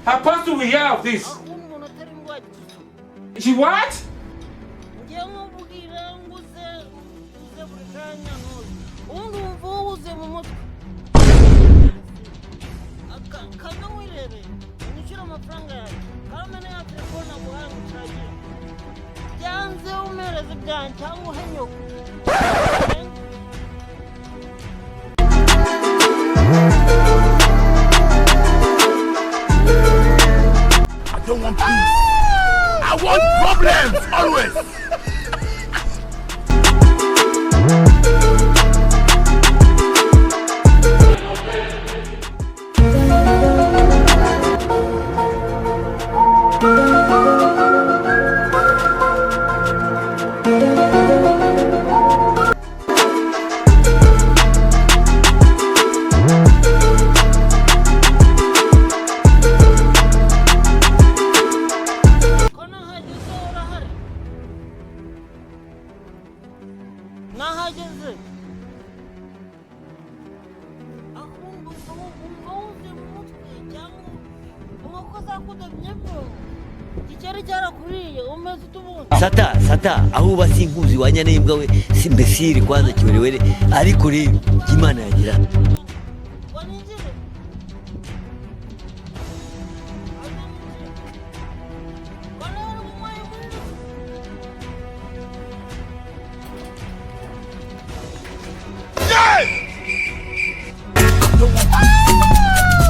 Her pastor will hear of this. She what? I don't want peace. I want problems always. Sata aho basi inkuzi wanya n'imbwa we simbesiri kwanza kiwerewere ariko rero Imana yagira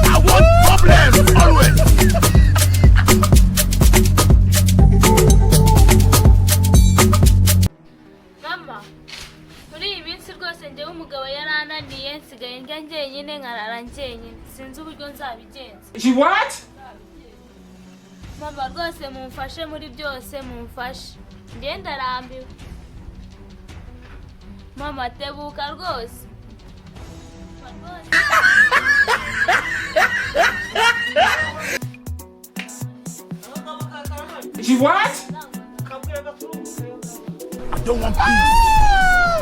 I want problems always. She what? Mama rwose mumfashe muri byose mumfashe. Ngenda rambiwe. Mama tebuka rwose. She what? I don't want peace.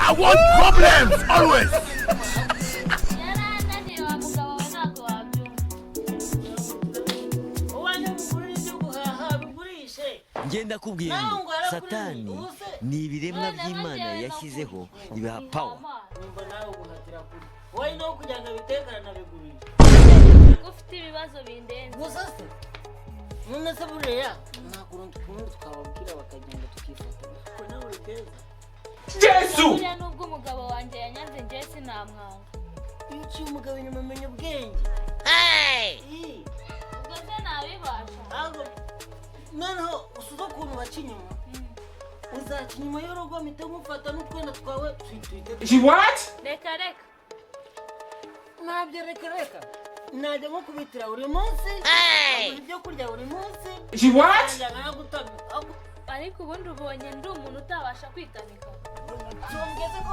I want problems always. ngenda kubwira Satani ni ibiremwa by'Imana yashyizeho ibaha power. Wowe no kujyanga bitekana na bigurisha. Ufite ibibazo bindenze. Gusase. None se buriya nakurundi tukababwira bakagenda tukifata. Ko nawe urikeza. Yesu! Buriya nubwo umugabo wanjye yanyanze njye sinamwanga. Iki umugabo inyuma amenye ubwenge. Hey! Ubwo se nabibasha. Ahubwo noneho usuzo kuntu bacinyuma. Uzaca inyuma y'urugo mpite ngufata n'utwenda twawe twitwite. She what? Reka. Nabyo reka. Najya nko kubitira buri munsi. Ibyo kurya buri munsi. She what? Ariko ubundi ubonye ndi umuntu utabasha kwitamika. Tongeze ko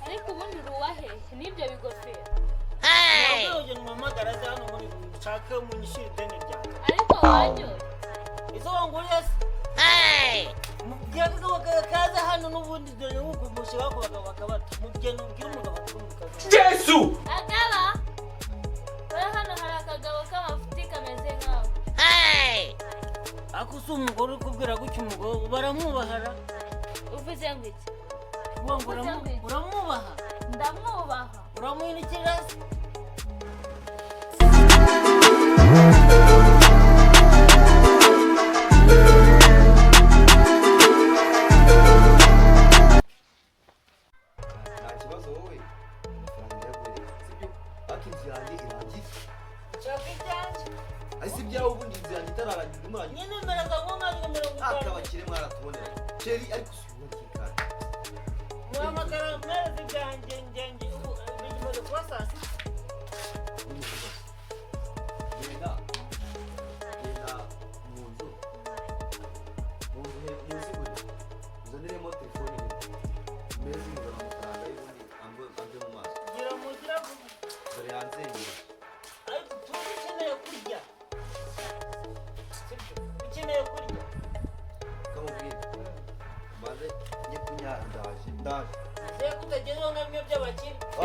ariko ubundi ruwahe nibyo bigofera. Ntabwo nyamagara hano muri nshaka munyishira ideni ryawe. Ariko wanjye izo wanguriye mubwenge wakaza hano n'ubundi dore uko mushaka bakabata mugende ubwira umugabo atumbuka. Yesu! Agaba. Hano hari akagabo k'amafuti kameze nkawe. Ako umugore ukubwira gutyo umugabo baramwubahara. Uvuze ngo iki? Uramwubaha? Ndamwubaha. Uramuhinikira?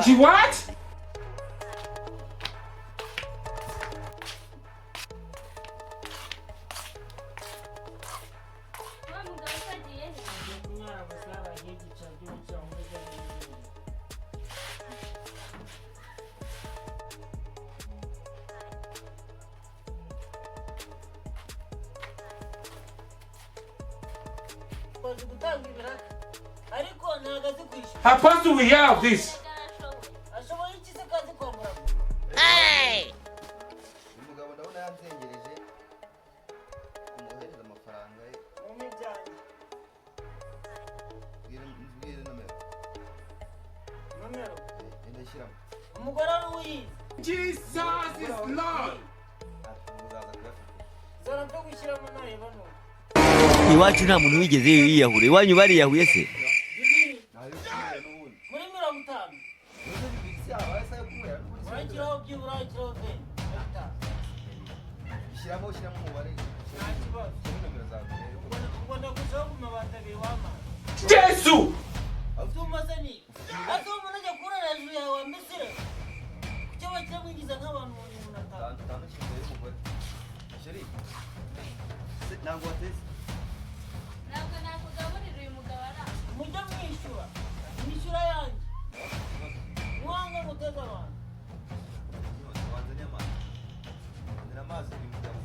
She what? azi gutanga ibiraka ariko ntabwo azi kwishyura Apostle, we have this. ashoboye iki se kazi kwambura umugabo ndabona yanzengereje umuhereza amafaranga ye mu mijyanye mbwira nomero ndashyiramo umugore ari uyizi Jesus is Lord. uzaza kuyafata zara byo gushyiramo nareba none iwacu nta muntu wigeze yiyahura iwanyu bariyahuye se bibiri nayo kumera n'ubundi muri 50 none bibisi yabaye sayo kumera n'ubundi urakiraho byibura urakiraho 20 shyiramo umubare nta kibazo shyiramo nomero zawe ubwo ndagushaho ku mabati abiri wama Jesus. utuma se ni ati umuntu ajya kurara hejuru yawe wambesire kuki bakira mwigiza nk'abantu mu bintu natanu tanu cy'imbere y'umugore sheri ntabwo wateze ntabwo nakugaburira uyu mugabo aranga mujya mwishyura mwishyura yanjye mwanga guteza abantu wanzaniye amazi wanzanira amazi uyu mugabo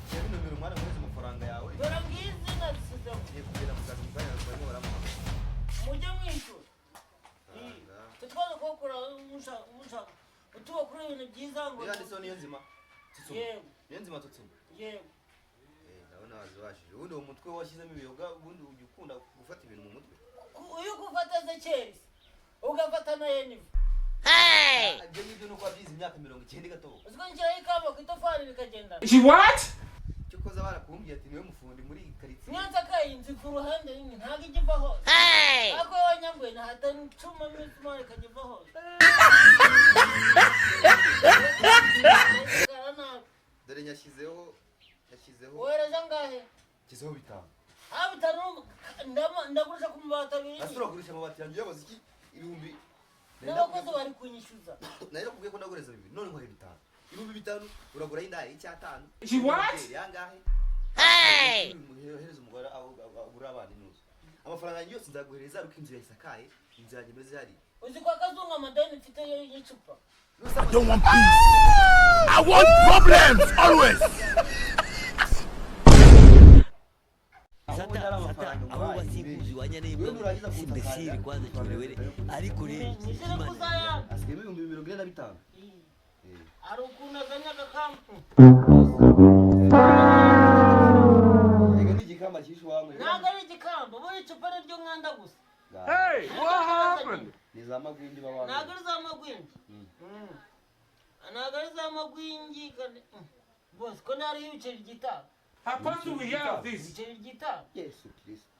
shyira nomero umwana muhereza amafaranga yawe dore ngizi nazisizemo ugiye kugera mu kazi mukanya barimo baramuha mujya mwishyura tutwaza kuhakora umushaka utuba kuri ibintu byiza ngo yanditseho niyo nzima tutsuma yego niyo nzima tutsuma yego ndabona wazibashije ubundi uwo mutwe washyizemo ibiyoga ubundi ujya ukunda gufata ibintu mu mutwe iyo ugufata zekeri ugafata na yenivu ibyo ngibyo ni uko wabyize imyaka 90 gatobo uziko nshyiraho ikamba ku itafari bikagendana She what? cyo koza barakumbwiye ati niwe mufundi muri iyi karitsiye nyanza kayinzi ku ruhande rimwe ntabwo ijya iva hose ariko iyo wanyambuye ntahatari icuma n'itumari ikajya iva hose dore yashyizeho wohereza angahe shyizeho bitanu bitanu ndagurisha ku mabati abiri asura kugurisha amabati yanjye yabaze iki ibihumbi n'abakozi bari kunyishyuza nari nakubwiye ko ndagureza bibiri none nkwaye bitanu ibihumbi bitanu uraguraho indaya y'icyatanu She what? yangahe muhereza umugore agura abana inusu amafaranga yanjye yose nzaguhereza ariko inzu yayisakaye inzu yanjye imeze hariya uzi ko akazungu amadeni mfite y'icupa I don't want peace. I want problems always. sata aho basimbuzi wa nyanembwa simbesiri kwanza kiwerewere ariko rero nishyire kuzayanga asigayemo ibihumbi 45 hari ukuntu azanye agakampu reka ni igikamba cyishe wawe ntabwo ari igikamba buri icupa ni ryo mwanda gusa Hey, what happened? ni za magwindi baba ntabwo ari za magwingi ntabwo ari za magwingi bose ko ntariho ibiceri gitanu Apostle, we have this. ibiceri gitanu Yesu Kristo